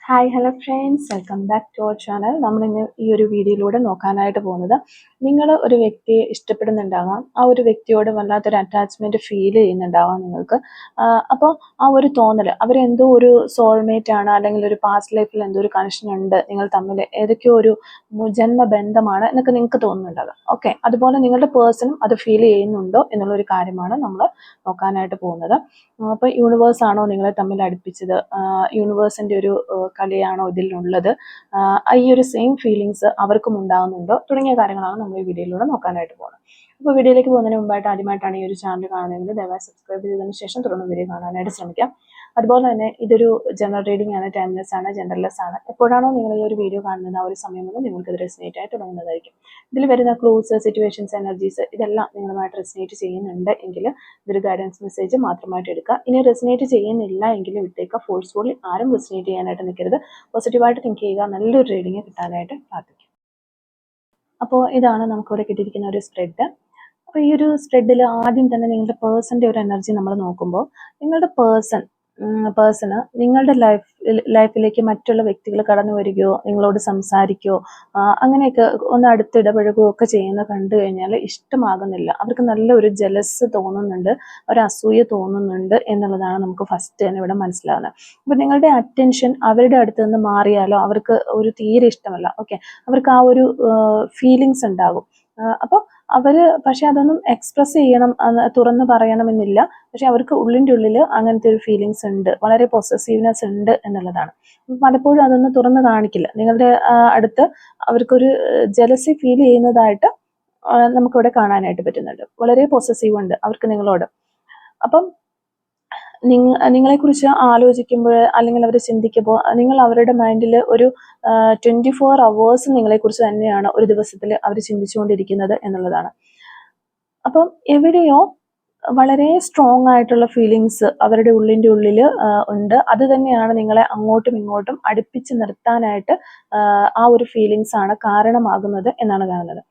Hi hello friends, welcome back to our channel. നമ്മളിന്ന് ഈ ഒരു വീഡിയോയിലൂടെ നോക്കാനായിട്ട് പോകുന്നത്, നിങ്ങൾ ഒരു വ്യക്തിയെ ഇഷ്ടപ്പെടുന്നുണ്ടാകാം, ആ ഒരു വ്യക്തിയോട് വല്ലാത്തൊരു അറ്റാച്ച്മെൻറ്റ് ഫീൽ ചെയ്യുന്നുണ്ടാവാം നിങ്ങൾക്ക്. അപ്പോൾ ആ ഒരു തോന്നൽ അവരെന്തോ ഒരു സോൾമേറ്റ് ആണ്, അല്ലെങ്കിൽ ഒരു പാസ്റ്റ് ലൈഫിൽ എന്തോ ഒരു കണക്ഷൻ ഉണ്ട്, നിങ്ങൾ തമ്മിൽ ഏതൊക്കെയോ ഒരു ജന്മ ബന്ധമാണ് എന്നൊക്കെ നിങ്ങൾക്ക് തോന്നുന്നുണ്ടാകാം. ഓക്കെ, അതുപോലെ നിങ്ങളുടെ പേഴ്സണും അത് ഫീൽ ചെയ്യുന്നുണ്ടോ എന്നുള്ളൊരു കാര്യമാണ് നമ്മൾ നോക്കാനായിട്ട് പോകുന്നത്. അപ്പോൾ യൂണിവേഴ്സ് ആണോ നിങ്ങളെ തമ്മിൽ അടുപ്പിച്ചത്, യൂണിവേഴ്സിൻ്റെ ഒരു കളിയാണോ ഇതിലുള്ളത്, ഈ ഒരു സെയിം ഫീലിങ്സ് അവർക്കും ഉണ്ടാകുന്നുണ്ടോ തുടങ്ങിയ കാര്യങ്ങളാണ് നമ്മൾ ഈ വീഡിയോയിലൂടെ നോക്കാനായിട്ട് പോകുന്നത്. അപ്പോൾ വീഡിയോയിലേക്ക് പോകുന്നതിന് മുമ്പായിട്ട് ആദ്യമായിട്ടാണ് ഈ ഒരു ചാനൽ കാണുന്നതെങ്കിൽ ദയവായി സബ്സ്ക്രൈബ് ചെയ്തതിന് ശേഷം തുടർന്ന് വീഡിയോ കാണാനായിട്ട് ശ്രമിക്കാം. അതുപോലെ തന്നെ ഇതൊരു ജനറൽ റീഡിംഗ് ആണ്, ടൈംലെസ് ആണ്, ജെൻഡർലെസ് ആണ്. എപ്പോഴാണോ നിങ്ങൾ ഈ ഒരു വീഡിയോ കാണുന്നത് ആ ഒരു സമയം മുതൽ നിങ്ങൾക്ക് ഇത് റെസിനേറ്റ് ആയി തുടങ്ങുന്നതായിരിക്കും. ഇതിൽ വരുന്ന ക്ലൂസ്, സിറ്റുവേഷൻസ്, എനർജീസ് ഇതെല്ലാം നിങ്ങളുമായിട്ട് റെസിനേറ്റ് ചെയ്യുന്നുണ്ട് എങ്കിൽ ഇതൊരു ഗൈഡൻസ് മെസ്സേജ് മാത്രമായിട്ട് എടുക്കുക. ഇനി റെസിനേറ്റ് ചെയ്യുന്നില്ല എങ്കിൽ വിട്ടേക്കുക. ഫോഴ്സ്ഫുള്ളി ആരും റെസിനേറ്റ് ചെയ്യാനായിട്ട് നിൽക്കരുത്. പോസിറ്റീവായിട്ട് തിങ്ക് ചെയ്യുക. നല്ലൊരു റീഡിങ് കിട്ടാനായിട്ട് പ്രാർത്ഥിക്കും. അപ്പോൾ ഇതാണ് നമുക്കിവിടെ കിട്ടിയിരിക്കുന്ന ഒരു സ്പ്രെഡ്. അപ്പോൾ ഈ ഒരു സ്പ്രെഡിൽ ആദ്യം തന്നെ നിങ്ങളുടെ പേഴ്സൻ്റെ ഒരു എനർജി നമ്മൾ നോക്കുമ്പോൾ, നിങ്ങളുടെ പേഴ്സണ് നിങ്ങളുടെ ലൈഫിലേക്ക് മറ്റുള്ള വ്യക്തികൾ കടന്നു വരികയോ നിങ്ങളോട് സംസാരിക്കുകയോ അങ്ങനെയൊക്കെ ഒന്ന് അടുത്തിടപഴകുകയോ ഒക്കെ ചെയ്യുന്ന കണ്ടു കഴിഞ്ഞാൽ ഇഷ്ടമാകുന്നില്ല. അവർക്ക് നല്ല ഒരു ജലസ് തോന്നുന്നുണ്ട്, ഒരു അസൂയ തോന്നുന്നുണ്ട് എന്നുള്ളതാണ് നമുക്ക് ഫസ്റ്റ് തന്നെ ഇവിടെ മനസ്സിലാകുന്നത്. അപ്പോൾ നിങ്ങളുടെ അറ്റൻഷൻ അവരുടെ അടുത്ത് നിന്ന് മാറിയാലോ അവർക്ക് ഒരു തീരെ ഇഷ്ടമല്ല. ഓക്കെ, അവർക്ക് ആ ഒരു ഫീലിങ്സ് ഉണ്ടാകും. അപ്പോൾ പക്ഷെ അതൊന്നും എക്സ്പ്രസ് ചെയ്യണം, തുറന്ന് പറയണമെന്നില്ല. പക്ഷെ അവർക്ക് ഉള്ളിൻ്റെ ഉള്ളിൽ അങ്ങനത്തെ ഒരു ഫീലിങ്സ് ഉണ്ട്, വളരെ പൊസസീവ്നെസ് ഉണ്ട് എന്നുള്ളതാണ്. പലപ്പോഴും അതൊന്നും തുറന്ന് കാണിക്കില്ല. നിങ്ങളുടെ അടുത്ത് അവർക്കൊരു ജലസി ഫീൽ ചെയ്യുന്നതായിട്ട് നമുക്കിവിടെ കാണാനായിട്ട് പറ്റുന്നുണ്ട്. വളരെ പൊസസീവ് ഉണ്ട് അവർക്ക് നിങ്ങളോട്. അപ്പം നിങ്ങളെക്കുറിച്ച് ആലോചിക്കുമ്പോൾ അല്ലെങ്കിൽ അവർ ചിന്തിക്കുമ്പോൾ നിങ്ങൾ അവരുടെ മൈൻഡിൽ ഒരു 24 hours നിങ്ങളെക്കുറിച്ച് തന്നെയാണ് ഒരു ദിവസത്തിൽ അവർ ചിന്തിച്ചുകൊണ്ടിരിക്കുന്നത് എന്നുള്ളതാണ്. അപ്പം എവിടെയോ വളരെ സ്ട്രോങ് ആയിട്ടുള്ള ഫീലിങ്സ് അവരുടെ ഉള്ളിൻ്റെ ഉള്ളിൽ ഉണ്ട്. അത് തന്നെയാണ് നിങ്ങളെ അങ്ങോട്ടും ഇങ്ങോട്ടും അടുപ്പിച്ച് നിർത്താനായിട്ട് ആ ഒരു ഫീലിങ്സ് ആണ് കാരണമാകുന്നത് എന്നാണ് കാണുന്നത്.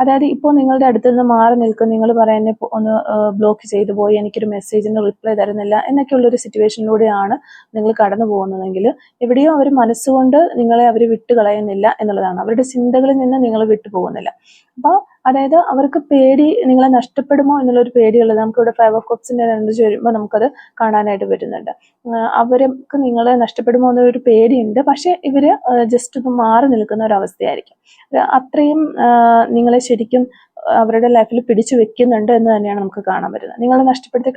അതായത് ഇപ്പോൾ നിങ്ങളുടെ അടുത്ത് നിന്ന് മാറി നിൽക്കും, നിങ്ങൾ പറയുന്നത് ഒന്ന് ബ്ലോക്ക് ചെയ്തു പോയി, എനിക്കൊരു മെസ്സേജിന് റിപ്ലൈ തരുന്നില്ല എന്നൊക്കെയുള്ളൊരു സിറ്റുവേഷനിലൂടെയാണ് നിങ്ങൾ കടന്നു പോകുന്നതെങ്കിൽ എവിടെയോ അവർ മനസ്സുകൊണ്ട് നിങ്ങളെ അവർ വിട്ടുകളയുന്നില്ല എന്നുള്ളതാണ്. അവരുടെ ചിന്തകളിൽ നിന്ന് നിങ്ങൾ വിട്ടു പോകുന്നില്ല. അപ്പോൾ അതായത് അവർക്ക് പേടി, നിങ്ങളെ നഷ്ടപ്പെടുമോ എന്നുള്ളൊരു പേടിയുള്ളത് നമുക്കിവിടെ 5 of Cups-ന്റെ എനർജി വരുമ്പോൾ നമുക്കത് കാണാനായിട്ട് പറ്റുന്നുണ്ട്. അവർക്ക് നിങ്ങളെ നഷ്ടപ്പെടുമോ എന്നൊരു പേടിയുണ്ട്. പക്ഷെ ഇവർ ജസ്റ്റ് ഒന്ന് മാറി നിൽക്കുന്ന ഒരവസ്ഥയായിരിക്കും. അത്രയും നിങ്ങളെ ശരിക്കും അവരുടെ ലൈഫിൽ പിടിച്ചു വെക്കുന്നുണ്ട് എന്ന് തന്നെയാണ് നമുക്ക് കാണാൻ പറ്റുന്നത്. നിങ്ങളെ നഷ്ടപ്പെടുത്തി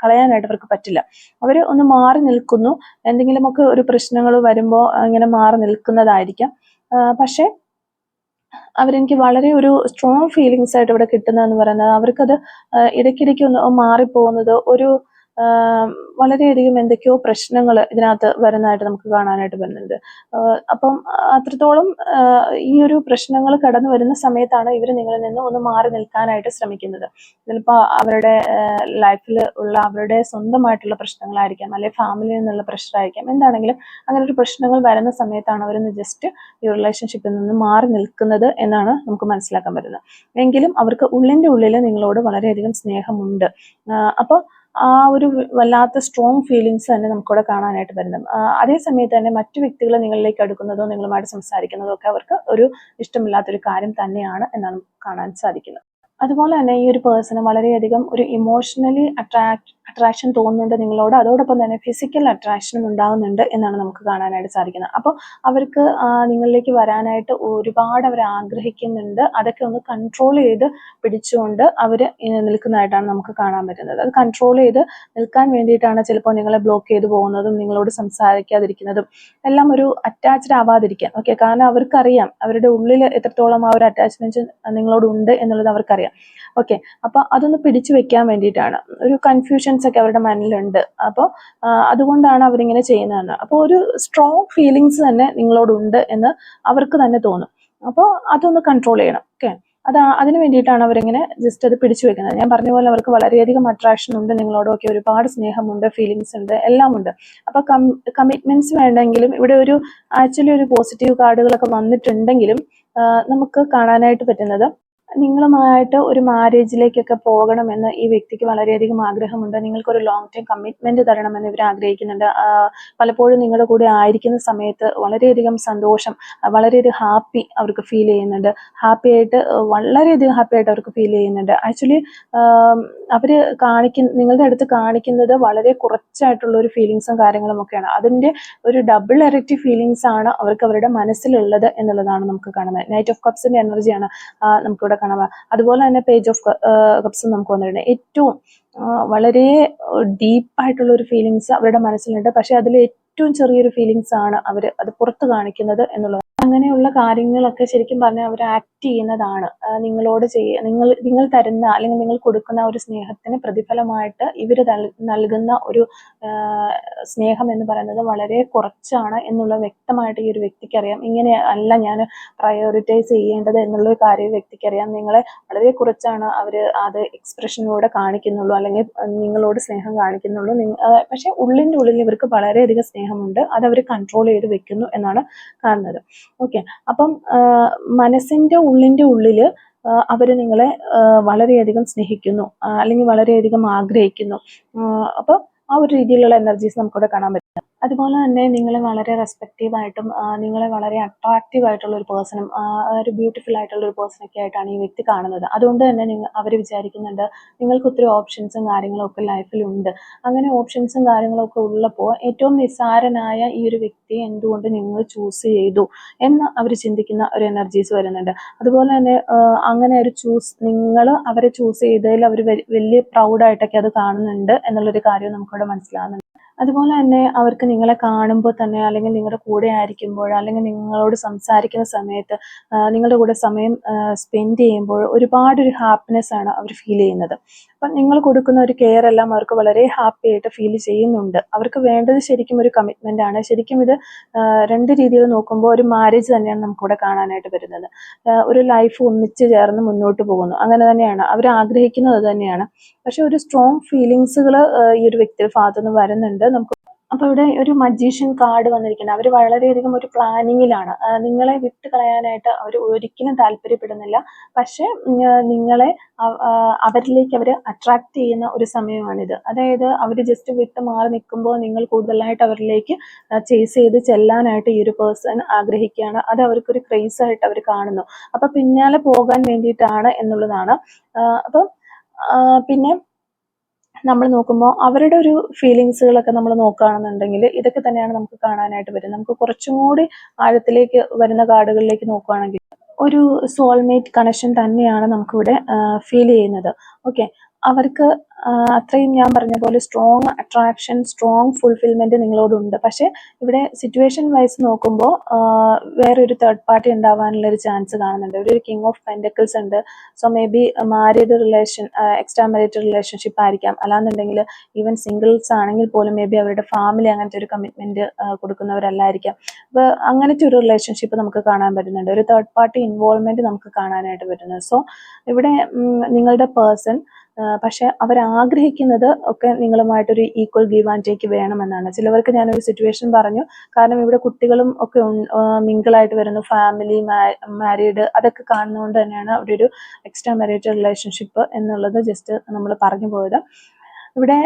കളയാനായിട്ട് അവർക്ക് പറ്റില്ല. അവർ ഒന്ന് മാറി നിൽക്കുന്നു. എന്തെങ്കിലുമൊക്കെ ഒരു പ്രശ്നങ്ങൾ വരുമ്പോൾ ഇങ്ങനെ മാറി നിൽക്കുന്നതായിരിക്കാം. പക്ഷേ അവരെനിക്ക് വളരെ ഒരു സ്ട്രോങ് ഫീലിങ്സ് ആയിട്ട് ഇവിടെ കിട്ടുന്നതെന്ന് പറയുന്നത്, അവർക്കത് ഇടയ്ക്കിടയ്ക്ക് ഒന്ന് മാറിപ്പോകുന്നത് ഒരു വളരെയധികം എന്തൊക്കെയോ പ്രശ്നങ്ങൾ ഇതിനകത്ത് വരുന്നതായിട്ട് നമുക്ക് കാണാനായിട്ട് വരുന്നുണ്ട്. അപ്പം അത്രത്തോളം ഈ ഒരു പ്രശ്നങ്ങൾ കടന്നു വരുന്ന സമയത്താണ് ഇവർ നിങ്ങളിൽ നിന്ന് ഒന്ന് മാറി നിൽക്കാനായിട്ട് ശ്രമിക്കുന്നത്. ചിലപ്പോൾ അവരുടെ ലൈഫിൽ ഉള്ള അവരുടെ സ്വന്തമായിട്ടുള്ള പ്രശ്നങ്ങളായിരിക്കാം, അല്ലെങ്കിൽ ഫാമിലിയിൽ നിന്നുള്ള പ്രഷറായിരിക്കാം. എന്താണെങ്കിലും അങ്ങനെ ഒരു പ്രശ്നങ്ങൾ വരുന്ന സമയത്താണ് അവരൊന്ന് ജസ്റ്റ് ഈ റിലേഷൻഷിപ്പിൽ നിന്ന് മാറി നിൽക്കുന്നത് എന്നാണ് നമുക്ക് മനസ്സിലാക്കാൻ പറ്റുന്നത്. എങ്കിലും അവർക്ക് ഉള്ളിൻ്റെ ഉള്ളിൽ നിങ്ങളോട് വളരെയധികം സ്നേഹമുണ്ട്. അപ്പോൾ ആ ഒരു വല്ലാത്ത സ്ട്രോങ് ഫീലിങ്സ് തന്നെ നമുക്കിവിടെ കാണാനായിട്ട് വരുന്നത്. അതേ സമയത്ത് തന്നെ മറ്റു വ്യക്തികൾ നിങ്ങളിലേക്ക് അടുക്കുന്നതോ നിങ്ങളുമായിട്ട് സംസാരിക്കുന്നതോ ഒക്കെ അവർക്ക് ഒരു ഇഷ്ടമില്ലാത്തൊരു കാര്യം തന്നെയാണ് എന്നാണ് കാണാൻ സാധിക്കുന്നത്. അതുപോലെ തന്നെ ഈ ഒരു പേഴ്സണ് വളരെയധികം ഒരു ഇമോഷണലി അട്രാക്ഷൻ തോന്നുന്നുണ്ട് നിങ്ങളോട്. അതോടൊപ്പം തന്നെ ഫിസിക്കൽ അട്രാക്ഷനും ഉണ്ടാകുന്നുണ്ട് എന്നാണ് നമുക്ക് കാണാനായിട്ട് സാധിക്കുന്നത്. അപ്പോൾ അവർക്ക് നിങ്ങളിലേക്ക് വരാനായിട്ട് ഒരുപാട് അവർ ആഗ്രഹിക്കുന്നുണ്ട്. അതൊക്കെ ഒന്ന് കൺട്രോൾ ചെയ്ത് പിടിച്ചുകൊണ്ട് അവർ നിൽക്കുന്നതായിട്ടാണ് നമുക്ക് കാണാൻ പറ്റുന്നത്. അത് കൺട്രോൾ ചെയ്ത് നിൽക്കാൻ വേണ്ടിയിട്ടാണ് ചിലപ്പോൾ നിങ്ങളെ ബ്ലോക്ക് ചെയ്ത് പോകുന്നതും നിങ്ങളോട് സംസാരിക്കാതിരിക്കുന്നതും എല്ലാം, ഒരു അറ്റാച്ച്ഡ് ആവാതിരിക്കാൻ. ഓക്കെ, കാരണം അവർക്കറിയാം അവരുടെ ഉള്ളിൽ എത്രത്തോളം ആ ഒരു അറ്റാച്ച്മെന്റ് നിങ്ങളോട് ഉണ്ട് എന്നുള്ളത് അവർക്കറിയാം. ഓക്കെ, അപ്പോൾ അതൊന്ന് പിടിച്ചു വെക്കാൻ വേണ്ടിയിട്ടാണ്. ഒരു കൺഫ്യൂഷൻസ് ഒക്കെ അവരുടെ മനസ്സിലുണ്ട്. അപ്പോൾ അതുകൊണ്ടാണ് അവരിങ്ങനെ ചെയ്യുന്നതെന്ന്. അപ്പോൾ ഒരു സ്ട്രോങ് ഫീലിങ്സ് തന്നെ നിങ്ങളോടുണ്ട് എന്ന് അവർക്ക് തന്നെ തോന്നും. അപ്പോൾ അതൊന്ന് കൺട്രോൾ ചെയ്യണം. ഓക്കെ, അതിന് വേണ്ടിയിട്ടാണ് അവരിങ്ങനെ ജസ്റ്റ് അത് പിടിച്ചു വെക്കുന്നത്. ഞാൻ പറഞ്ഞ പോലെ അവർക്ക് വളരെയധികം അട്രാക്ഷൻ ഉണ്ട് നിങ്ങളോടൊക്കെ, ഒരുപാട് സ്നേഹമുണ്ട്, ഫീലിങ്സ് ഉണ്ട്, എല്ലാം ഉണ്ട്. അപ്പോൾ കമ്മിറ്റ്മെന്റ്സ് വേണ്ടെങ്കിലും ഇവിടെ ഒരു ആക്ച്വലി ഒരു പോസിറ്റീവ് കാർഡുകളൊക്കെ വന്നിട്ടുണ്ടെങ്കിലും നമുക്ക് കാണാനായിട്ട് പറ്റുന്നത് നിങ്ങളുമായിട്ട് ഒരു മാരേജിലേക്കൊക്കെ പോകണമെന്ന് ഈ വ്യക്തിക്ക് വളരെയധികം ആഗ്രഹമുണ്ട്. നിങ്ങൾക്കൊരു ലോങ് ടൈം കമ്മിറ്റ്മെന്റ് തരണമെന്ന് ഇവർ ആഗ്രഹിക്കുന്നുണ്ട്. പലപ്പോഴും നിങ്ങളുടെ കൂടെ ആയിരിക്കുന്ന സമയത്ത് വളരെയധികം സന്തോഷം, വളരെയധികം ഹാപ്പി അവർക്ക് ഫീൽ ചെയ്യുന്നുണ്ട്. വളരെയധികം ഹാപ്പി ആയിട്ട് അവർക്ക് ഫീൽ ചെയ്യുന്നുണ്ട്. ആക്ച്വലി അവര് നിങ്ങളുടെ അടുത്ത് കാണിക്കുന്നത് വളരെ കുറച്ചായിട്ടുള്ള ഒരു ഫീലിങ്സും കാര്യങ്ങളും ഒക്കെയാണ്. അതിന്റെ ഒരു ഡബിൾ ഇരട്ടി ഫീലിങ്സ് ആണ് അവർക്ക് അവരുടെ മനസ്സിലുള്ളത് എന്നുള്ളതാണ് നമുക്ക് കാണുന്നത്. നൈറ്റ് ഓഫ് കപ്സിന്റെ എനർജിയാണ് നമുക്കിവിടെ കാണാം. അതുപോലെ തന്നെ പേജ് ഓഫ് കപ്സും നമുക്ക് വന്നിട്ടുണ്ട്. ഏറ്റവും വളരെ ഡീപ്പായിട്ടുള്ള ഒരു ഫീലിങ്സ് അവരുടെ മനസ്സിലുണ്ട്. പക്ഷെ അതിൽ ഏറ്റവും ചെറിയൊരു ഫീലിങ്സ് ആണ് അവർ അത് പുറത്ത് കാണിക്കുന്നത് എന്നുള്ളത്. അങ്ങനെയുള്ള കാര്യങ്ങളൊക്കെ ശരിക്കും പറഞ്ഞാൽ അവർ ആക്ട് ചെയ്യുന്നതാണ്. നിങ്ങൾ തരുന്ന അല്ലെങ്കിൽ നിങ്ങൾ കൊടുക്കുന്ന ഒരു സ്നേഹത്തിന് പ്രതിഫലമായിട്ട് ഇവർ നൽകുന്ന ഒരു സ്നേഹം എന്ന് പറയുന്നത് വളരെ കുറച്ചാണ് എന്നുള്ള വ്യക്തമായിട്ട് ഈ ഒരു വ്യക്തിക്ക് അറിയാം. ഇങ്ങനെ അല്ല ഞാൻ പ്രയോറിറ്റൈസ് ചെയ്യേണ്ടത് എന്നുള്ള ഒരു കാര്യം വ്യക്തിക്ക് അറിയാം. നിങ്ങളെ വളരെ കുറച്ചാണ് അവർ അത് എക്സ്പ്രഷനിലൂടെ കാണിക്കുന്നുള്ളൂ, അല്ലെങ്കിൽ നിങ്ങളോട് സ്നേഹം കാണിക്കുന്നുള്ളൂ. പക്ഷെ ഉള്ളിൻ്റെ ഉള്ളിൽ ഇവർക്ക് വളരെയധികം സ്നേഹമുണ്ട്. അത് അവർ കൺട്രോൾ ചെയ്ത് വെക്കുന്നു എന്നാണ് കാണുന്നത്. ഓക്കെ, അപ്പം മനസ്സിന്റെ ഉള്ളിൽ അവർ നിങ്ങളെ വളരെയധികം സ്നേഹിക്കുന്നു, അല്ലെങ്കിൽ വളരെയധികം ആഗ്രഹിക്കുന്നു. അപ്പോൾ ആ ഒരു രീതിയിലുള്ള എനർജീസ് നമുക്കിവിടെ കാണാൻ പറ്റും. അതുപോലെ തന്നെ നിങ്ങളെ വളരെ റെസ്പെക്റ്റീവായിട്ടും നിങ്ങളെ വളരെ അട്രാക്റ്റീവ് ആയിട്ടുള്ള ഒരു പേഴ്സണും ഒരു ബ്യൂട്ടിഫുൾ ആയിട്ടുള്ള ഒരു പേഴ്സണൊക്കെ ആയിട്ടാണ് ഈ വ്യക്തി കാണുന്നത്. അതുകൊണ്ട് തന്നെ അവർ വിചാരിക്കുന്നുണ്ട് നിങ്ങൾക്ക് ഒത്തിരി ഓപ്ഷൻസും കാര്യങ്ങളും ഒക്കെ ലൈഫിലുണ്ട്. അങ്ങനെ ഓപ്ഷൻസും കാര്യങ്ങളൊക്കെ ഉള്ളപ്പോൾ ഏറ്റവും നിസ്സാരനായ ഈ ഒരു വ്യക്തിയെ എന്തുകൊണ്ട് നിങ്ങൾ ചൂസ് ചെയ്തു എന്ന് അവർ ചിന്തിക്കുന്ന ഒരു എനർജീസ് വരുന്നുണ്ട്. അതുപോലെ തന്നെ അങ്ങനെ ഒരു നിങ്ങൾ അവരെ ചൂസ് ചെയ്തതിൽ അവർ വലിയ പ്രൗഡായിട്ടൊക്കെ അത് കാണുന്നുണ്ട് എന്നുള്ളൊരു കാര്യം നമുക്കവിടെ മനസ്സിലാകുന്നുണ്ട്. അതുപോലെ തന്നെ അവർക്ക് നിങ്ങളെ കാണുമ്പോൾ തന്നെ, അല്ലെങ്കിൽ നിങ്ങളുടെ കൂടെ ആയിരിക്കുമ്പോൾ, അല്ലെങ്കിൽ നിങ്ങളോട് സംസാരിക്കുന്ന സമയത്ത്, നിങ്ങളുടെ കൂടെ സമയം സ്പെൻഡ് ചെയ്യുമ്പോൾ ഒരുപാടൊരു ഹാപ്പിനെസ് ആണ് അവർ ഫീൽ ചെയ്യുന്നത്. അപ്പം നിങ്ങൾ കൊടുക്കുന്ന ഒരു കെയർ എല്ലാം അവർക്ക് വളരെ ഹാപ്പി ആയിട്ട് ഫീൽ ചെയ്യുന്നുണ്ട്. അവർക്ക് വേണ്ടത് ശരിക്കും ഒരു കമ്മിറ്റ്മെന്റ് ആണ്. ശരിക്കും ഇത് രണ്ട് രീതിയിൽ നോക്കുമ്പോൾ ഒരു മാരേജ് തന്നെയാണ് നമുക്കിവിടെ കാണാനായിട്ട് വരുന്നത്. ഒരു ലൈഫ് ഒന്നിച്ച് ചേർന്ന് മുന്നോട്ട് പോകുന്നു, അങ്ങനെ തന്നെയാണ് അവർ ആഗ്രഹിക്കുന്നത് തന്നെയാണ്. പക്ഷെ ഒരു സ്ട്രോങ് ഫീലിങ്സുകൾ ഈ ഒരു വ്യക്തിയുടെ ഭാഗത്തു നിന്ന് വരുന്നുണ്ട് നമുക്ക്. അപ്പൊ ഇവിടെ ഒരു മജീഷ്യൻ കാർഡ് വന്നിരിക്കുന്നത്, അവർ വളരെയധികം ഒരു പ്ലാനിങ്ങിലാണ്. നിങ്ങളെ വിട്ട് കളയാനായിട്ട് അവർ ഒരിക്കലും താല്പര്യപ്പെടുന്നില്ല. പക്ഷെ നിങ്ങളെ അവരിലേക്ക് അവർ അട്രാക്ട് ചെയ്യുന്ന ഒരു സമയമാണിത്. അതായത് അവർ ജസ്റ്റ് വിട്ട് മാറി നിൽക്കുമ്പോൾ നിങ്ങൾ കൂടുതലായിട്ട് അവരിലേക്ക് ചേസ് ചെയ്ത് ചെല്ലാനായിട്ട് ഈ ഒരു പേഴ്സൺ ആഗ്രഹിക്കുകയാണ്. അത് അവർക്കൊരു ക്രേസ് ആയിട്ട് അവർ കാണുന്നു. അപ്പൊ പിന്നാലെ പോകാൻ വേണ്ടിയിട്ടാണ് എന്നുള്ളതാണ്. അപ്പം പിന്നെ നമ്മൾ നോക്കുമ്പോൾ അവരുടെ ഒരു ഫീലിങ്സുകളൊക്കെ നമ്മൾ നോക്കുകയാണെന്നുണ്ടെങ്കിൽ ഇതൊക്കെ തന്നെയാണ് നമുക്ക് കാണാനായിട്ട് വരുന്നത്. നമുക്ക് കുറച്ചും കൂടി ആഴത്തിലേക്ക് വരുന്ന കാർഡുകളിലേക്ക് നോക്കുകയാണെങ്കിൽ ഒരു സോൾമേറ്റ് കണക്ഷൻ തന്നെയാണ് നമുക്കിവിടെ ഫീൽ ചെയ്യുന്നത്. ഓക്കെ, അവർക്ക് അത്രയും ഞാൻ പറഞ്ഞ പോലെ സ്ട്രോങ് അട്രാക്ഷൻ, സ്ട്രോങ് ഫുൾഫിൽമെന്റ് നിങ്ങളോടുണ്ട്. പക്ഷെ ഇവിടെ സിറ്റുവേഷൻ വൈസ് നോക്കുമ്പോൾ വേറൊരു തേർഡ് പാർട്ടി ഉണ്ടാവാനുള്ള ഒരു ചാൻസ് കാണുന്നുണ്ട്. ഒരു കിങ് ഓഫ് പെൻറ്റക്കിൾസ് ഉണ്ട്. So may be married relation, extra married relationship ആയിരിക്കാം. അല്ലാന്നുണ്ടെങ്കിൽ ഈവൻ സിംഗിൾസ് ആണെങ്കിൽ പോലും മേ ബി അവരുടെ ഫാമിലി അങ്ങനത്തെ ഒരു കമ്മിറ്റ്മെന്റ് കൊടുക്കുന്നവരല്ലായിരിക്കാം. അപ്പോൾ അങ്ങനത്തെ ഒരു റിലേഷൻഷിപ്പ് നമുക്ക് കാണാൻ പറ്റുന്നുണ്ട്. ഒരു തേർഡ് പാർട്ടി ഇൻവോൾവ്മെന്റ് നമുക്ക് കാണാനായിട്ട് പറ്റുന്നത്. സോ ഇവിടെ നിങ്ങളുടെ പേഴ്സൺ പക്ഷെ അവരാഗ്രഹിക്കുന്നത് ഒക്കെ നിങ്ങളുമായിട്ടൊരു ഈക്വൽ ഗീവ് ആൻഡ് ടേക്ക് വേണമെന്നാണ്. ചിലവർക്ക് ഞാനൊരു സിറ്റുവേഷൻ പറഞ്ഞു, കാരണം ഇവിടെ കുട്ടികളും ഒക്കെ മിങ്കിളായിട്ട് വരുന്നു, ഫാമിലി, മാരീഡ്, അതൊക്കെ കാണുന്നതുകൊണ്ട് തന്നെയാണ് അവിടെ ഒരു എക്സ്ട്രാ മാരിറ്റൽ റിലേഷൻഷിപ്പ് എന്നുള്ളത് ജസ്റ്റ് നമ്മൾ പറഞ്ഞു പോയത്. ഇവിടെ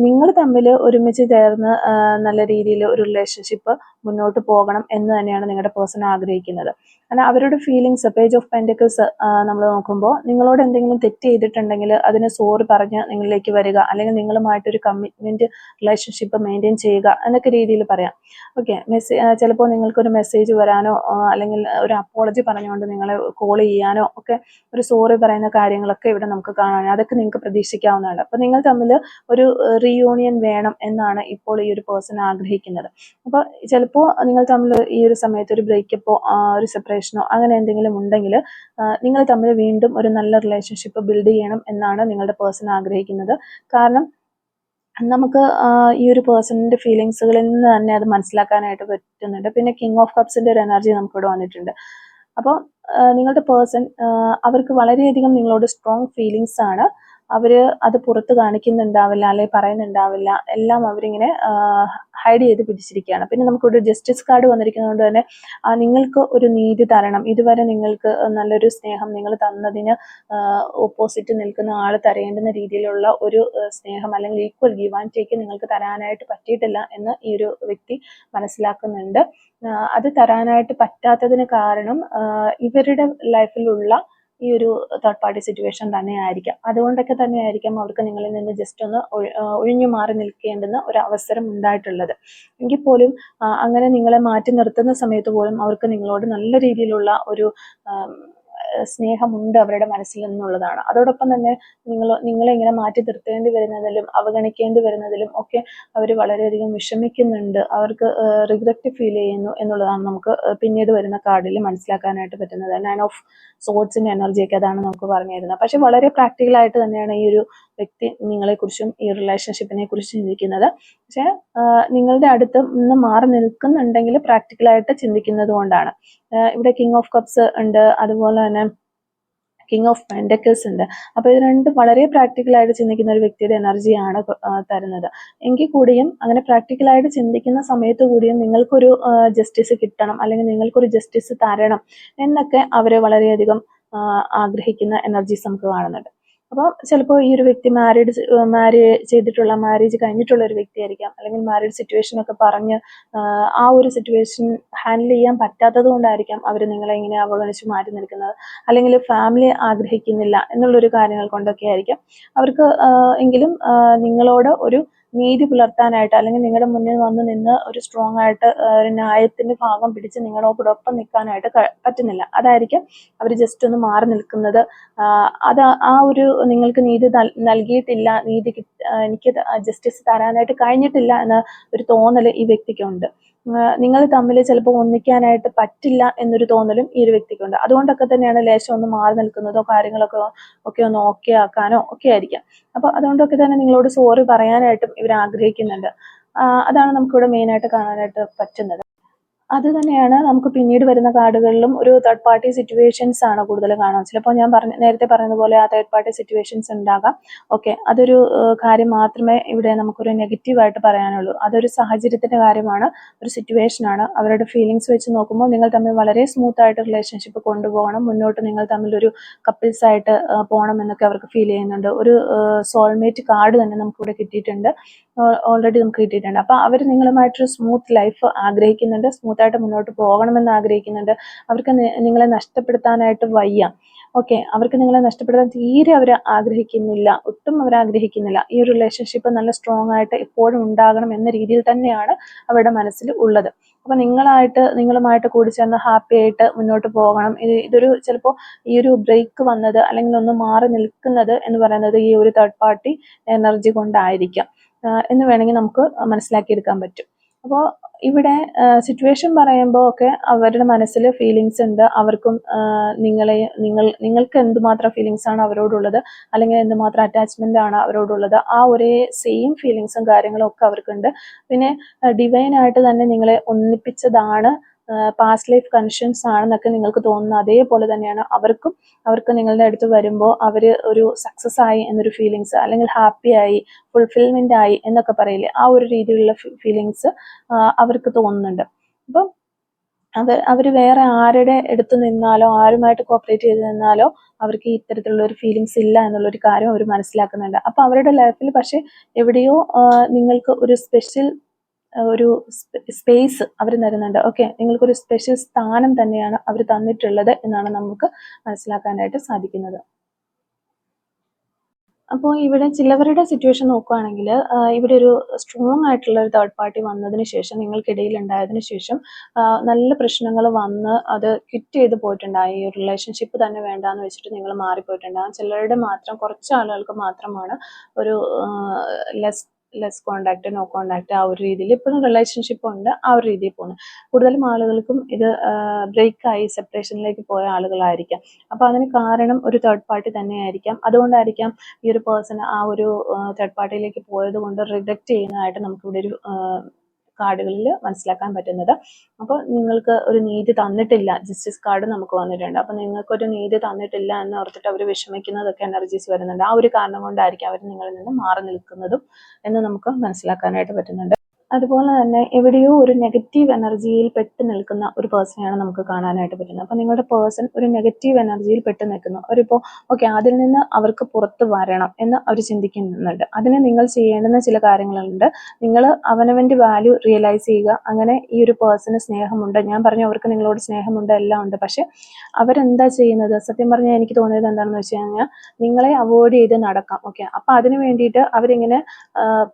നിങ്ങൾ തമ്മിൽ ഒരുമിച്ച് ചേർന്ന് നല്ല രീതിയിൽ ഒരു റിലേഷൻഷിപ്പ് മുന്നോട്ട് പോകണം എന്ന് തന്നെയാണ് നിങ്ങളുടെ പേഴ്സൺ ആഗ്രഹിക്കുന്നത്. കാരണം അവരുടെ ഫീലിങ്സ്, പേജ് ഓഫ് പെൻറ്റക്കിൾസ് നമ്മൾ നോക്കുമ്പോൾ നിങ്ങളോട് എന്തെങ്കിലും തെറ്റ് ചെയ്തിട്ടുണ്ടെങ്കിൽ അതിന് സോറി പറഞ്ഞ് നിങ്ങളിലേക്ക് വരിക, അല്ലെങ്കിൽ നിങ്ങളുമായിട്ടൊരു കമ്മിറ്റ്മെന്റ് റിലേഷൻഷിപ്പ് മെയിൻറ്റെയിൻ ചെയ്യുക എന്നൊക്കെ രീതിയിൽ പറയാം. ഓക്കെ, ചിലപ്പോൾ നിങ്ങൾക്കൊരു മെസ്സേജ് വരാനോ അല്ലെങ്കിൽ ഒരു അപ്പോളജി പറഞ്ഞുകൊണ്ട് നിങ്ങളെ കോൾ ചെയ്യാനോ ഒക്കെ ഒരു സോറി പറയുന്ന കാര്യങ്ങളൊക്കെ ഇവിടെ നമുക്ക് കാണാൻ, അതൊക്കെ നിങ്ങൾക്ക് പ്രതീക്ഷിക്കാവുന്നതാണ്. അപ്പോൾ നിങ്ങൾ തമ്മിൽ ഒരു റീയൂണിയൻ വേണം എന്നാണ് ഇപ്പോൾ ഈ ഒരു പേഴ്സൺ ആഗ്രഹിക്കുന്നത്. അപ്പോൾ ചിലപ്പോൾ നിങ്ങൾ തമ്മിൽ ഈ ഒരു സമയത്ത് ഒരു ബ്രേക്കപ്പോ ഒരു സെപ്പറേഷനോ അങ്ങനെ എന്തെങ്കിലും ഉണ്ടെങ്കിൽ നിങ്ങൾ തമ്മിൽ വീണ്ടും ഒരു നല്ല റിലേഷൻഷിപ്പ് ബിൽഡ് ചെയ്യണം എന്നാണ് നിങ്ങളുടെ പേഴ്സൺ ആഗ്രഹിക്കുന്നത്. കാരണം നമുക്ക് ഈ ഒരു പേഴ്സണിന്റെ ഫീലിങ്സുകളിൽ നിന്ന് തന്നെ അത് മനസ്സിലാക്കാനായിട്ട് പറ്റുന്നുണ്ട്. പിന്നെ കിങ് ഓഫ് കപ്സിന്റെ ഒരു എനർജി നമുക്കിവിടെ വന്നിട്ടുണ്ട്. അപ്പോൾ നിങ്ങളുടെ പേഴ്സൺ അവർക്ക് വളരെയധികം നിങ്ങളോട് സ്ട്രോങ് ഫീലിങ്സ് ആണ്. അവര് അത് പുറത്ത് കാണിക്കുന്നുണ്ടാവില്ല, അല്ലെങ്കിൽ പറയുന്നുണ്ടാവില്ല. എല്ലാം അവരിങ്ങനെ ഹൈഡ് ചെയ്ത് പിടിച്ചിരിക്കുകയാണ്. പിന്നെ നമുക്കൊരു ജസ്റ്റിസ് കാർഡ് വന്നിരിക്കുന്നതുകൊണ്ട് തന്നെ നിങ്ങൾക്ക് ഒരു നീതി തരണം, ഇതുവരെ നിങ്ങൾക്ക് നല്ലൊരു സ്നേഹം നിങ്ങൾ തന്നതിന് ഓപ്പോസിറ്റ് നിൽക്കുന്ന ആൾ തരേണ്ടുന്ന രീതിയിലുള്ള ഒരു സ്നേഹം അല്ലെങ്കിൽ ഈക്വൽ ഗീവ് ആൻഡ് ടേക്ക് നിങ്ങൾക്ക് തരാനായിട്ട് പറ്റിയിട്ടില്ല എന്ന് ഈ ഒരു വ്യക്തി മനസ്സിലാക്കുന്നുണ്ട്. അത് തരാനായിട്ട് പറ്റാത്തതിന് കാരണം ഇവരുടെ ലൈഫിലുള്ള ഈ ഒരു തേർഡ് പാർട്ടി സിറ്റുവേഷൻ തന്നെ ആയിരിക്കാം. അതുകൊണ്ടൊക്കെ തന്നെ ആയിരിക്കാം അവർക്ക് നിങ്ങളിൽ നിന്ന് ജസ്റ്റ് ഒന്ന് ഒഴിഞ്ഞു മാറി നിൽക്കേണ്ടുന്ന ഒരു അവസരം ഉണ്ടായിട്ടുള്ളത്. എങ്കിൽ പോലും അങ്ങനെ നിങ്ങളെ മാറ്റി നിർത്തുന്ന സമയത്ത് പോലും അവർക്ക് നിങ്ങളോട് നല്ല രീതിയിലുള്ള ഒരു സ്നേഹമുണ്ട് അവരുടെ മനസ്സിൽ നിന്നുള്ളതാണ്. അതോടൊപ്പം തന്നെ നിങ്ങളെ ഇങ്ങനെ മാറ്റി നിർത്തേണ്ടി വരുന്നതിലും അവഗണിക്കേണ്ടി വരുന്നതിലും ഒക്കെ അവർ വളരെയധികം വിഷമിക്കുന്നുണ്ട്, അവർക്ക് റിഗ്രറ്റ് ഫീൽ ചെയ്യുന്നു എന്നുള്ളതാണ് നമുക്ക് പിന്നീട് വരുന്ന കാർഡിൽ മനസ്സിലാക്കാനായിട്ട് പറ്റുന്നത്. 9 ഓഫ് സോർഡ്സിന്റെ എനർജിയൊക്കെ അതാണ് നമുക്ക് പറഞ്ഞു തരുന്നത്. പക്ഷെ വളരെ പ്രാക്ടിക്കലായിട്ട് തന്നെയാണ് ഈ ഒരു വ്യക്തി നിങ്ങളെക്കുറിച്ചും ഈ റിലേഷൻഷിപ്പിനെ കുറിച്ചും ചിന്തിക്കുന്നത്. പക്ഷെ നിങ്ങളുടെ അടുത്ത് നിന്ന് മാറി നിൽക്കുന്നുണ്ടെങ്കിൽ പ്രാക്ടിക്കലായിട്ട് ചിന്തിക്കുന്നത് കൊണ്ടാണ്. ഇവിടെ കിങ് ഓഫ് കപ്സ് ഉണ്ട്, അതുപോലെ തന്നെ കിങ് ഓഫ് പെൻഡക്കിൾസ് ഉണ്ട്. അപ്പോൾ ഇത് രണ്ടും വളരെ പ്രാക്ടിക്കലായിട്ട് ചിന്തിക്കുന്ന ഒരു വ്യക്തിയുടെ എനർജിയാണ് തരുന്നത്. എങ്കിൽ കൂടിയും അങ്ങനെ പ്രാക്ടിക്കലായിട്ട് ചിന്തിക്കുന്ന സമയത്ത് കൂടിയും നിങ്ങൾക്കൊരു ജസ്റ്റിസ് കിട്ടണം, അല്ലെങ്കിൽ നിങ്ങൾക്കൊരു ജസ്റ്റിസ് തരണം എന്നൊക്കെ അവർ വളരെയധികം ആഗ്രഹിക്കുന്ന എനർജീസ് നമുക്ക് കാണുന്നുണ്ട്. അപ്പോൾ ചിലപ്പോൾ ഈ ഒരു വ്യക്തി മാരേജ് കഴിഞ്ഞിട്ടുള്ള ഒരു വ്യക്തിയായിരിക്കാം, അല്ലെങ്കിൽ മാരീഡ് സിറ്റുവേഷൻ ഒക്കെ പറഞ്ഞ് ആ ഒരു സിറ്റുവേഷൻ ഹാൻഡിൽ ചെയ്യാൻ പറ്റാത്തത് കൊണ്ടായിരിക്കാം അവർ നിങ്ങളെ ഇങ്ങനെ അവഗണിച്ച് മാറ്റി നിൽക്കുന്നത്, അല്ലെങ്കിൽ ഫാമിലി ആഗ്രഹിക്കുന്നില്ല എന്നുള്ളൊരു കാര്യങ്ങൾ കൊണ്ടൊക്കെ ആയിരിക്കാം അവർക്ക് എങ്കിലും നിങ്ങളോട് ഒരു നീതി പുലർത്താനായിട്ട്, അല്ലെങ്കിൽ നിങ്ങളുടെ മുന്നിൽ വന്ന് നിന്ന് ഒരു സ്ട്രോങ് ആയിട്ട് ഒരു ന്യായത്തിന്റെ ഭാഗം പിടിച്ച് നിങ്ങളോടൊപ്പം നിൽക്കാനായിട്ട് പറ്റുന്നില്ല. അതായിരിക്കും അവർ ജസ്റ്റ് ഒന്ന് മാറി നിൽക്കുന്നത്. അത് ആ ഒരു നിങ്ങൾക്ക് നീതി നൽകിയിട്ടില്ല, എനിക്ക് ജസ്റ്റിസ് തരാനായിട്ട് കഴിഞ്ഞിട്ടില്ല എന്ന ഒരു തോന്നൽ ഈ വ്യക്തിക്കുണ്ട്. നിങ്ങൾ തമ്മിൽ ചിലപ്പോൾ ഒന്നിക്കാനായിട്ട് പറ്റില്ല എന്നൊരു തോന്നലും ഈ ഒരു വ്യക്തിക്കുണ്ട്. അതുകൊണ്ടൊക്കെ തന്നെയാണ് ലേശം ഒന്ന് മാറി നിൽക്കുന്നതോ കാര്യങ്ങളൊക്കെ ഒന്ന് ഓക്കെ ആക്കാനോ ഒക്കെ ആയിരിക്കാം. അപ്പോൾ അതുകൊണ്ടൊക്കെ തന്നെ നിങ്ങളോട് സോറി പറയാനായിട്ടും ഇവർ ആഗ്രഹിക്കുന്നുണ്ട്. അതാണ് നമുക്കിവിടെ മെയിനായിട്ട് കാണാനായിട്ട് പറ്റുന്നത്. അത് തന്നെയാണ് നമുക്ക് പിന്നീട് വരുന്ന കാർഡുകളിലും ഒരു തേർഡ് പാർട്ടി സിറ്റുവേഷൻസ് ആണ് കൂടുതൽ കാണാം. ചിലപ്പോൾ ഞാൻ നേരത്തെ പറയുന്ന പോലെ ആ തേർഡ് പാർട്ടി സിറ്റുവേഷൻസ് ഉണ്ടാകാം. ഓക്കെ, അതൊരു കാര്യം മാത്രമേ ഇവിടെ നമുക്കൊരു നെഗറ്റീവായിട്ട് പറയാനുള്ളൂ. അതൊരു സാഹചര്യത്തിന്റെ കാര്യമാണ്, ഒരു സിറ്റുവേഷൻ ആണ്. അവരുടെ ഫീലിങ്സ് വെച്ച് നോക്കുമ്പോൾ നിങ്ങൾ തമ്മിൽ വളരെ സ്മൂത്ത് ആയിട്ട് റിലേഷൻഷിപ്പ് കൊണ്ടുപോകണം, മുന്നോട്ട് നിങ്ങൾ തമ്മിൽ ഒരു കപ്പിൾസ് ആയിട്ട് പോകണം എന്നൊക്കെ അവർക്ക് ഫീൽ ചെയ്യുന്നുണ്ട്. ഒരു സോൾമേറ്റ് കാർഡ് തന്നെ നമുക്കിവിടെ കിട്ടിയിട്ടുണ്ട്, ഓൾറെഡി നമുക്ക് കിട്ടിയിട്ടുണ്ട്. അപ്പോൾ അവർ നിങ്ങളുമായിട്ടൊരു സ്മൂത്ത് ലൈഫ് ആഗ്രഹിക്കുന്നുണ്ട്, സ്മൂത്തായിട്ട് മുന്നോട്ട് പോകണമെന്ന് ആഗ്രഹിക്കുന്നുണ്ട്. അവർക്ക് നിങ്ങളെ നഷ്ടപ്പെടുത്താനായിട്ട് വയ്യ. ഓക്കെ, അവർക്ക് നിങ്ങളെ നഷ്ടപ്പെടുത്താൻ തീരെ അവർ ആഗ്രഹിക്കുന്നില്ല, ഒട്ടും അവർ ആഗ്രഹിക്കുന്നില്ല. ഈ ഒരു റിലേഷൻഷിപ്പ് നല്ല സ്ട്രോങ് ആയിട്ട് എപ്പോഴും ഉണ്ടാകണം എന്ന രീതിയിൽ തന്നെയാണ് അവരുടെ മനസ്സിൽ ഉള്ളത്. അപ്പോൾ നിങ്ങളുമായിട്ട് കൂടി ചേർന്ന് ഹാപ്പി ആയിട്ട് മുന്നോട്ട് പോകണം. ഇതൊരു ചിലപ്പോൾ ഈ ഒരു ബ്രേക്ക് വന്നത്, അല്ലെങ്കിൽ ഒന്ന് മാറി നിൽക്കുന്നത് എന്ന് പറയുന്നത് ഈ ഒരു തേർഡ് പാർട്ടി എനർജി കൊണ്ടായിരിക്കാം എന്ന് വേണമെങ്കിൽ നമുക്ക് മനസ്സിലാക്കിയെടുക്കാൻ പറ്റും. അപ്പോൾ ഇവിടെ സിറ്റുവേഷൻ പറയുമ്പോൾ ഒക്കെ അവരുടെ മനസ്സിൽ ഫീലിങ്സ് ഉണ്ട്. അവർക്കും നിങ്ങൾക്ക് എന്തുമാത്രം ഫീലിങ്സ് ആണ് അവരോടുള്ളത്, അല്ലെങ്കിൽ എന്തുമാത്രം അറ്റാച്ച്മെന്റ് ആണ് അവരോടുള്ളത്, ആ ഒരേ സെയിം ഫീലിങ്സും കാര്യങ്ങളും ഒക്കെ അവർക്കുണ്ട്. പിന്നെ ഡിവൈനായിട്ട് തന്നെ നിങ്ങളെ ഒന്നിപ്പിച്ചതാണ്, പാസ്റ്റ് ലൈഫ് കണക്ഷൻസ് ആണെന്നൊക്കെ നിങ്ങൾക്ക് തോന്നുന്ന അതേപോലെ തന്നെയാണ് അവർക്ക് നിങ്ങളുടെ അടുത്ത് വരുമ്പോൾ അവർ ഒരു സക്സസ് ആയി എന്നൊരു ഫീലിങ്സ്, അല്ലെങ്കിൽ ഹാപ്പി ആയി, ഫുൾഫിൽമെന്റ് ആയി എന്നൊക്കെ പറയില്ലേ, ആ ഒരു രീതിയിലുള്ള ഫീലിങ്സ് അവർക്ക് തോന്നുന്നുണ്ട്. അപ്പം അവർ വേറെ ആരുടെ അടുത്ത് നിന്നാലോ ആരുമായിട്ട് കോപ്പറേറ്റ് ചെയ്ത് നിന്നാലോ അവർക്ക് ഇത്തരത്തിലുള്ള ഒരു ഫീലിങ്സ് ഇല്ല എന്നുള്ളൊരു കാര്യം അവർ മനസ്സിലാക്കുന്നുണ്ട്. അപ്പൊ അവരുടെ ലൈഫിൽ പക്ഷെ എവിടെയോ നിങ്ങൾക്ക് ഒരു സ്പെഷ്യൽ ഒരു സ്പേസ് അവർ തരുന്നുണ്ട്. ഓക്കെ, നിങ്ങൾക്കൊരു സ്പെഷ്യൽ സ്ഥാനം തന്നെയാണ് അവർ തന്നിട്ടുള്ളത് എന്നാണ് നമുക്ക് മനസ്സിലാക്കാനായിട്ട് സാധിക്കുന്നത്. അപ്പോൾ ഇവിടെ ചിലവരുടെ സിറ്റുവേഷൻ നോക്കുകയാണെങ്കിൽ ഇവിടെ ഒരു സ്ട്രോങ് ആയിട്ടുള്ള ഒരു തേർഡ് പാർട്ടി വന്നതിന് ശേഷം, നിങ്ങൾക്കിടയിൽ ഉണ്ടായതിനു ശേഷം നല്ല പ്രശ്നങ്ങൾ വന്ന് അത് ക്വിറ്റ് ചെയ്ത് പോയിട്ടുണ്ടായി. ഈ റിലേഷൻഷിപ്പ് തന്നെ വേണ്ടാന്ന് വെച്ചിട്ട് നിങ്ങൾ മാറിപ്പോയിട്ടുണ്ടാകും. ചിലരുടെ മാത്രം, കുറച്ച് ആളുകൾക്ക് മാത്രമാണ് ഒരു ലെസ് കോണ്ടാക്ട്, നോ കോണ്ടാക്ട്, ആ ഒരു രീതിയിൽ ഇപ്പോഴും റിലേഷൻഷിപ്പ് ഉണ്ട്, ആ ഒരു രീതിയിൽ പോകുന്നു. കൂടുതലും ആളുകൾക്കും ഇത് ബ്രേക്കായി സെപ്പറേഷനിലേക്ക് പോയ ആളുകളായിരിക്കാം. അപ്പോൾ അതിന് കാരണം ഒരു തേർഡ് പാർട്ടി തന്നെയായിരിക്കാം. അതുകൊണ്ടായിരിക്കാം ഈ ഒരു പേഴ്സൺ ആ ഒരു തേർഡ് പാർട്ടിയിലേക്ക് പോയത് കൊണ്ട് റിജക്റ്റ് ചെയ്യുന്നതായിട്ട് നമുക്കിവിടെ ഒരു കാർഡുകളിൽ മനസ്സിലാക്കാൻ പറ്റുന്നത്. അപ്പോൾ നിങ്ങൾക്ക് ഒരു നീതി തന്നിട്ടില്ല, ജസ്റ്റിസ് കാർഡ് നമുക്ക് വന്നിട്ടുണ്ട്, അപ്പോൾ നിങ്ങൾക്കൊരു നീതി തന്നിട്ടില്ല എന്ന് ഓർത്തിട്ട് അവർ വിഷമിക്കുന്നതൊക്കെ എനർജീസ് വരുന്നുണ്ട്. ആ ഒരു കാരണം കൊണ്ടായിരിക്കും അവർ നിങ്ങളിൽ നിന്ന് മാറി നിൽക്കുന്നതും എന്ന് നമുക്ക് മനസ്സിലാക്കാനായിട്ട് പറ്റുന്നുണ്ട്. അതുപോലെ തന്നെ എവിടെയോ ഒരു നെഗറ്റീവ് എനർജിയിൽ പെട്ട് നിൽക്കുന്ന ഒരു പേഴ്സണെയാണ് നമുക്ക് കാണാനായിട്ട് പറ്റുന്നത്. അപ്പോൾ നിങ്ങളുടെ പേഴ്സൺ ഒരു നെഗറ്റീവ് എനർജിയിൽ പെട്ട് നിൽക്കുന്നു. അവരിപ്പോൾ ഓക്കെ അതിൽ നിന്ന് അവർക്ക് പുറത്ത് വരണം എന്ന് അവർ ചിന്തിക്കുന്നുണ്ട്. അതിന് നിങ്ങൾ ചെയ്യേണ്ടുന്ന ചില കാര്യങ്ങളുണ്ട്. നിങ്ങൾ അവനവൻ്റെ വാല്യൂ റിയലൈസ് ചെയ്യുക. അങ്ങനെ ഈ ഒരു പേഴ്സണ് സ്നേഹമുണ്ട്, ഞാൻ പറഞ്ഞു അവർക്ക് നിങ്ങളോട് സ്നേഹമുണ്ട്, എല്ലാം ഉണ്ട്. പക്ഷെ അവരെന്താ ചെയ്യുന്നത്, സത്യം പറഞ്ഞാൽ എനിക്ക് തോന്നിയത് എന്താണെന്ന് വെച്ച് കഴിഞ്ഞാൽ നിങ്ങളെ അവോയ്ഡ് ചെയ്ത് നടക്കാം. ഓക്കെ, അപ്പോൾ അതിന് വേണ്ടിയിട്ട് അവരിങ്ങനെ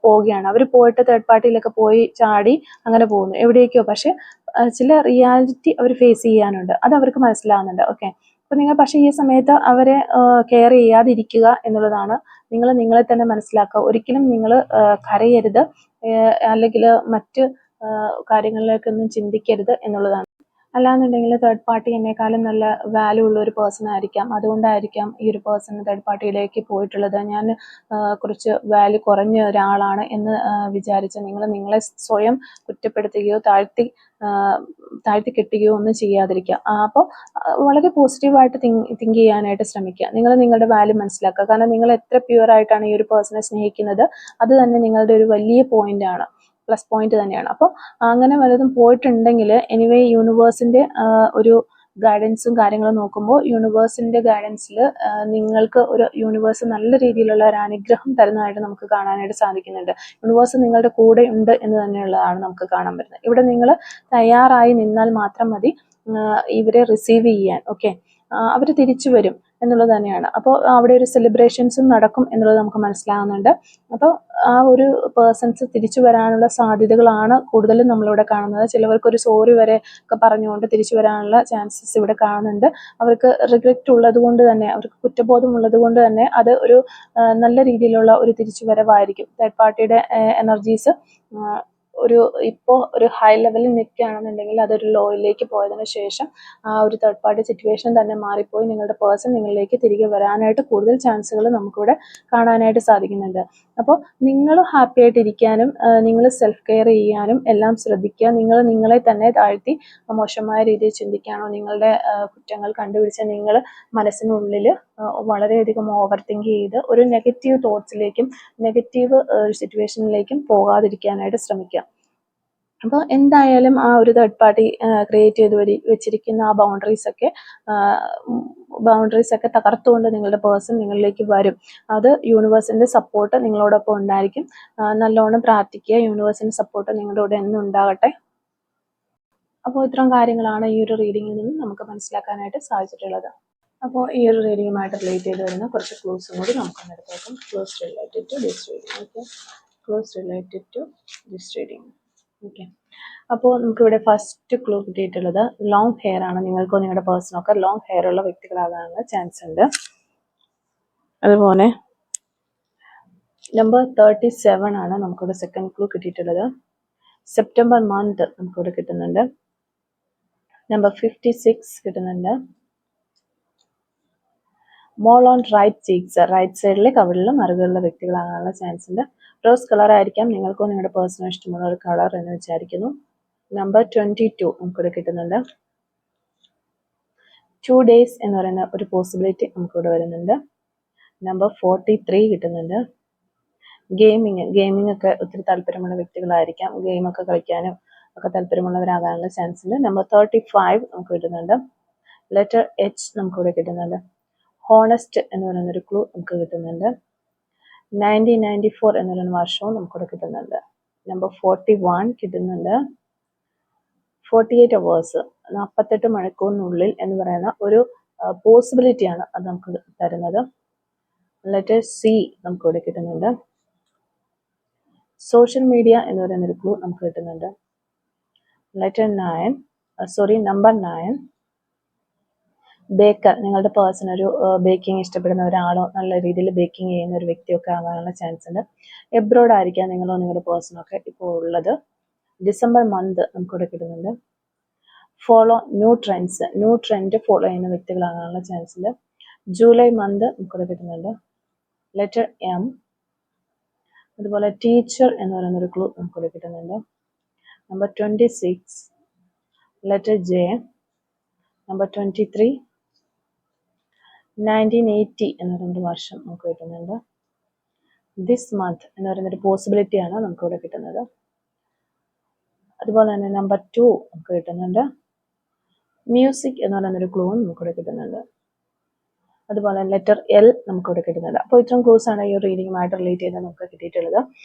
പോവുകയാണ്. അവർ പോയിട്ട് തേർഡ് പാർട്ടിയിലൊക്കെ പോയി ചാടി അങ്ങനെ പോകുന്നു എവിടേക്കോ. പക്ഷെ ചില റിയാലിറ്റി അവർ ഫേസ് ചെയ്യാനുണ്ട്, അത് അവർക്ക് മനസ്സിലാവുന്നുണ്ട്. ഓക്കെ, അപ്പോൾ നിങ്ങൾ പക്ഷേ ഈ സമയത്ത് അവരെ കെയർ ചെയ്യാതിരിക്കുക എന്നുള്ളതാണ്. നിങ്ങൾ നിങ്ങളെ തന്നെ മനസ്സിലാക്കുക. ഒരിക്കലും നിങ്ങൾ കരയരുത്, അല്ലെങ്കിൽ മറ്റ് കാര്യങ്ങളിലേക്കൊന്നും ചിന്തിക്കരുത് എന്നുള്ളതാണ്. അല്ലാന്നുണ്ടെങ്കിൽ തേർഡ് പാർട്ടി എന്നെക്കാളും നല്ല വാല്യൂ ഉള്ള ഒരു പേഴ്സൺ ആയിരിക്കാം, അതുകൊണ്ടായിരിക്കാം ഈ ഒരു പേഴ്സൺ തേർഡ് പാർട്ടിയിലേക്ക് പോയിട്ടുള്ളത്. ഞാൻ കുറച്ച് വാല്യൂ കുറഞ്ഞ ഒരാളാണ് എന്ന് വിചാരിച്ച് നിങ്ങൾ നിങ്ങളെ സ്വയം കുറ്റപ്പെടുത്തുകയോ താഴ്ത്തി കെട്ടുകയോ ഒന്നും ചെയ്യാതിരിക്കുക. അപ്പോൾ വളരെ പോസിറ്റീവായിട്ട് തിങ്ക് ചെയ്യാനായിട്ട് ശ്രമിക്കുക. നിങ്ങൾ നിങ്ങളുടെ വാല്യൂ മനസ്സിലാക്കുക. കാരണം നിങ്ങൾ എത്ര പ്യുവർ ആയിട്ടാണ് ഈ ഒരു പേഴ്സണെ സ്നേഹിക്കുന്നത്, അത് തന്നെ നിങ്ങളുടെ ഒരു വലിയ പോയിന്റാണ്, പ്ലസ് പോയിന്റ് തന്നെയാണ്. അപ്പോൾ അങ്ങനെ വല്ലതും പോയിട്ടുണ്ടെങ്കിൽ എനിവേ യൂണിവേഴ്സിൻ്റെ ഒരു ഗൈഡൻസും കാര്യങ്ങളും നോക്കുമ്പോൾ യൂണിവേഴ്സിൻ്റെ ഗൈഡൻസിൽ നിങ്ങൾക്ക് ഒരു യൂണിവേഴ്സ് നല്ല രീതിയിലുള്ള ഒരു അനുഗ്രഹം തരുന്നതായിട്ട് നമുക്ക് കാണാനായിട്ട് സാധിക്കുന്നുണ്ട്. യൂണിവേഴ്സ് നിങ്ങളുടെ കൂടെ ഉണ്ട് എന്ന് തന്നെയുള്ളതാണ് നമുക്ക് കാണാൻ പറ്റുന്നത്. ഇവിടെ നിങ്ങൾ തയ്യാറായി നിന്നാൽ മാത്രം മതി ഇവരെ റിസീവ് ചെയ്യാൻ. ഓക്കെ, അവർ തിരിച്ചു വരും എന്നുള്ളത് തന്നെയാണ്. അപ്പോൾ അവിടെ ഒരു സെലിബ്രേഷൻസും നടക്കും എന്നുള്ളത് നമുക്ക് മനസ്സിലാകുന്നുണ്ട്. അപ്പോൾ ആ ഒരു പേഴ്സൺസ് തിരിച്ചു വരാനുള്ള സാധ്യതകളാണ് കൂടുതലും നമ്മളിവിടെ കാണുന്നത്. ചിലവർക്കൊരു സോറി വരെ ഒക്കെ പറഞ്ഞുകൊണ്ട് തിരിച്ചു വരാനുള്ള ചാൻസസ് ഇവിടെ കാണുന്നുണ്ട്. അവർക്ക് റിഗ്രറ്റ് ഉള്ളത് കൊണ്ട് തന്നെ, അവർക്ക് കുറ്റബോധം ഉള്ളത് കൊണ്ട് തന്നെ അത് ഒരു നല്ല രീതിയിലുള്ള ഒരു തിരിച്ചു വരവായിരിക്കും. തേർഡ് പാർട്ടിയുടെ എനർജീസ് ഇപ്പോൾ ഒരു ഹൈ ലെവലിൽ നിൽക്കുകയാണെന്നുണ്ടെങ്കിൽ അതൊരു ലോയിലേക്ക് പോയതിനു ശേഷം ആ ഒരു തേർഡ് പാർട്ടി സിറ്റുവേഷൻ തന്നെ മാറിപ്പോയി നിങ്ങളുടെ പേഴ്സൺ നിങ്ങളിലേക്ക് തിരികെ വരാനായിട്ട് കൂടുതൽ ചാൻസുകൾ നമുക്കിവിടെ കാണാനായിട്ട് സാധിക്കുന്നുണ്ട്. അപ്പോൾ നിങ്ങൾ ഹാപ്പി ആയിട്ടിരിക്കാനും നിങ്ങൾ സെൽഫ് കെയർ ചെയ്യാനും എല്ലാം ശ്രദ്ധിക്കുക. നിങ്ങൾ നിങ്ങളെ തന്നെ താഴ്ത്തി മോശമായ രീതിയിൽ ചിന്തിക്കുകയാണോ, നിങ്ങളുടെ കുറ്റങ്ങൾ കണ്ടുപിടിച്ച് നിങ്ങൾ മനസ്സിനുള്ളിൽ വളരെയധികം ഓവർ തിങ്ക് ചെയ്ത് ഒരു നെഗറ്റീവ് തോട്ട്സിലേക്കും നെഗറ്റീവ് സിറ്റുവേഷനിലേക്കും പോകാതിരിക്കാനായിട്ട് ശ്രമിക്കുക. അപ്പോൾ എന്തായാലും ആ ഒരു തേർഡ് പാർട്ടി ക്രിയേറ്റ് ചെയ്ത് വെച്ചിരിക്കുന്ന ആ ബൗണ്ടറീസ് ഒക്കെ തകർത്തുകൊണ്ട് നിങ്ങളുടെ പേഴ്സൺ നിങ്ങളിലേക്ക് വരും. അത് യൂണിവേഴ്സിൻ്റെ സപ്പോർട്ട് നിങ്ങളോടൊപ്പം ഉണ്ടായിരിക്കും. നല്ലോണം പ്രാർത്ഥിക്കുക, യൂണിവേഴ്സിൻ്റെ സപ്പോർട്ട് നിങ്ങളുടെ കൂടെ എന്നും ഉണ്ടാകട്ടെ. അപ്പോൾ ഇത്തരം കാര്യങ്ങളാണ് ഈ ഒരു റീഡിങ്ങിൽ നിന്ന് നമുക്ക് മനസ്സിലാക്കാനായിട്ട് സാധിച്ചിട്ടുള്ളത്. അപ്പോൾ ഈ ഒരു റീഡിങ്ങുമായിട്ട് റിലേറ്റ് ചെയ്ത് വരുന്ന കുറച്ച് ക്ലൂസും കൂടി നമുക്കൊന്ന് എടുത്തേക്കാം. Clues related to this reading. Okay, clues related to this reading. Okay, അപ്പോൾ നമുക്കിവിടെ ഫസ്റ്റ് ക്ലൂ കിട്ടിയിട്ടുള്ളത് ലോങ് ഹെയർ ആണ്. നിങ്ങൾക്കോ നിങ്ങളുടെ പേഴ്സണൊക്കെ ലോങ് ഹെയർ ഉള്ള വ്യക്തികളാകാനുള്ള ചാൻസ് ഉണ്ട്. അതുപോലെ നമ്പർ 37 ആണ് നമുക്കിവിടെ സെക്കൻഡ് ക്ലൂ കിട്ടിയിട്ടുള്ളത്. സെപ്റ്റംബർ മന്ത് നമുക്കിവിടെ കിട്ടുന്നുണ്ട്. നമ്പർ 56 കിട്ടുന്നുണ്ട്. Mole on right cheeks, right സൈഡിലെ കവിളിലും മറുകളിലുള്ള വ്യക്തികളാകാനുള്ള ചാൻസ് ഉണ്ട്. റോസ് കളർ ആയിരിക്കാം നിങ്ങൾക്കോ നിങ്ങളുടെ പേഴ്സണോ ഇഷ്ടമുള്ള ഒരു കളർ എന്ന് വിചാരിക്കുന്നു. നമ്പർ 22 നമുക്കിവിടെ കിട്ടുന്നുണ്ട്. 2 days എന്ന് പറയുന്ന ഒരു പോസിബിലിറ്റി നമുക്കിവിടെ വരുന്നുണ്ട്. നമ്പർ 43 കിട്ടുന്നുണ്ട്. ഗെയിമിംഗ് ഒക്കെ ഒത്തിരി താല്പര്യമുള്ള വ്യക്തികളായിരിക്കാം. ഗെയിമൊക്കെ കളിക്കാനും ഒക്കെ താല്പര്യമുള്ളവരാകാനുള്ള ചാൻസ് ഉണ്ട്. നമ്പർ 35 നമുക്ക് കിട്ടുന്നുണ്ട്. ലെറ്റർ H നമുക്കിവിടെ കിട്ടുന്നുണ്ട്. ഹോണസ്റ്റ് എന്ന് പറയുന്നൊരു ക്ലൂ നമുക്ക് കിട്ടുന്നുണ്ട്. 1994 എന്ന് പറയുന്ന വർഷവും നമുക്കിവിടെ കിട്ടുന്നുണ്ട്. നമ്പർ 41 കിട്ടുന്നുണ്ട്. 48 hours 48 മണിക്കൂറിനുള്ളിൽ എന്ന് പറയുന്ന ഒരു പോസിബിലിറ്റിയാണ് അത് നമുക്ക് തരുന്നത്. ലെറ്റർ C നമുക്കിവിടെ കിട്ടുന്നുണ്ട്. സോഷ്യൽ മീഡിയ എന്ന് പറയുന്നൊരു ക്ലൂ നമുക്ക് കിട്ടുന്നുണ്ട്. നമ്പർ 9 ബേക്കർ, നിങ്ങളുടെ പേഴ്സൺ ഒരു ബേക്കിംഗ് ഇഷ്ടപ്പെടുന്ന ഒരാളോ നല്ല രീതിയിൽ ബേക്കിംഗ് ചെയ്യുന്ന ഒരു വ്യക്തിയൊക്കെ ആകാനുള്ള ചാൻസ് ഉണ്ട്. എബ്രോഡ് ആയിരിക്കാം നിങ്ങളോ നിങ്ങളുടെ പേഴ്സണോ ഒക്കെ ഇപ്പോൾ ഉള്ളത്. ഡിസംബർ മന്ത് നമുക്കിവിടെ കിട്ടുന്നുണ്ട്. ഫോളോ ന്യൂ ട്രെൻഡ് ഫോളോ ചെയ്യുന്ന വ്യക്തികളാകാനുള്ള ചാൻസ് ഉണ്ട്. ജൂലൈ മന്ത് നമുക്കിവിടെ കിട്ടുന്നുണ്ട്. ലെറ്റർ M, അതുപോലെ ടീച്ചർ എന്ന് പറയുന്നൊരു ക്ലൂ നമുക്കിവിടെ കിട്ടുന്നുണ്ട്. നമ്പർ 26 ലെറ്റർ ജെ, നമ്പർ 23 1980 എന്ന് പറയുന്ന വർഷം നമുക്ക് കിട്ടുന്നുണ്ട്. ദിസ് മന്ത് എന്ന് പറയുന്നൊരു പോസിബിലിറ്റിയാണ് നമുക്കിവിടെ കിട്ടുന്നത്. അതുപോലെ തന്നെ നമ്പർ 2 നമുക്ക് കിട്ടുന്നുണ്ട്. മ്യൂസിക് എന്ന് പറയുന്നൊരു ക്ലൂ നമുക്കിവിടെ കിട്ടുന്നുണ്ട്. അതുപോലെ ലെറ്റർ എൽ നമുക്കിവിടെ കിട്ടുന്നുണ്ട്. അപ്പോൾ ഇത്രയും ക്ലൂസ് ആണ് ഈ റീഡിങ്ങുമായിട്ട് റിലേറ്റ് ചെയ്ത് നമുക്ക് കിട്ടിയിട്ടുള്ളത്.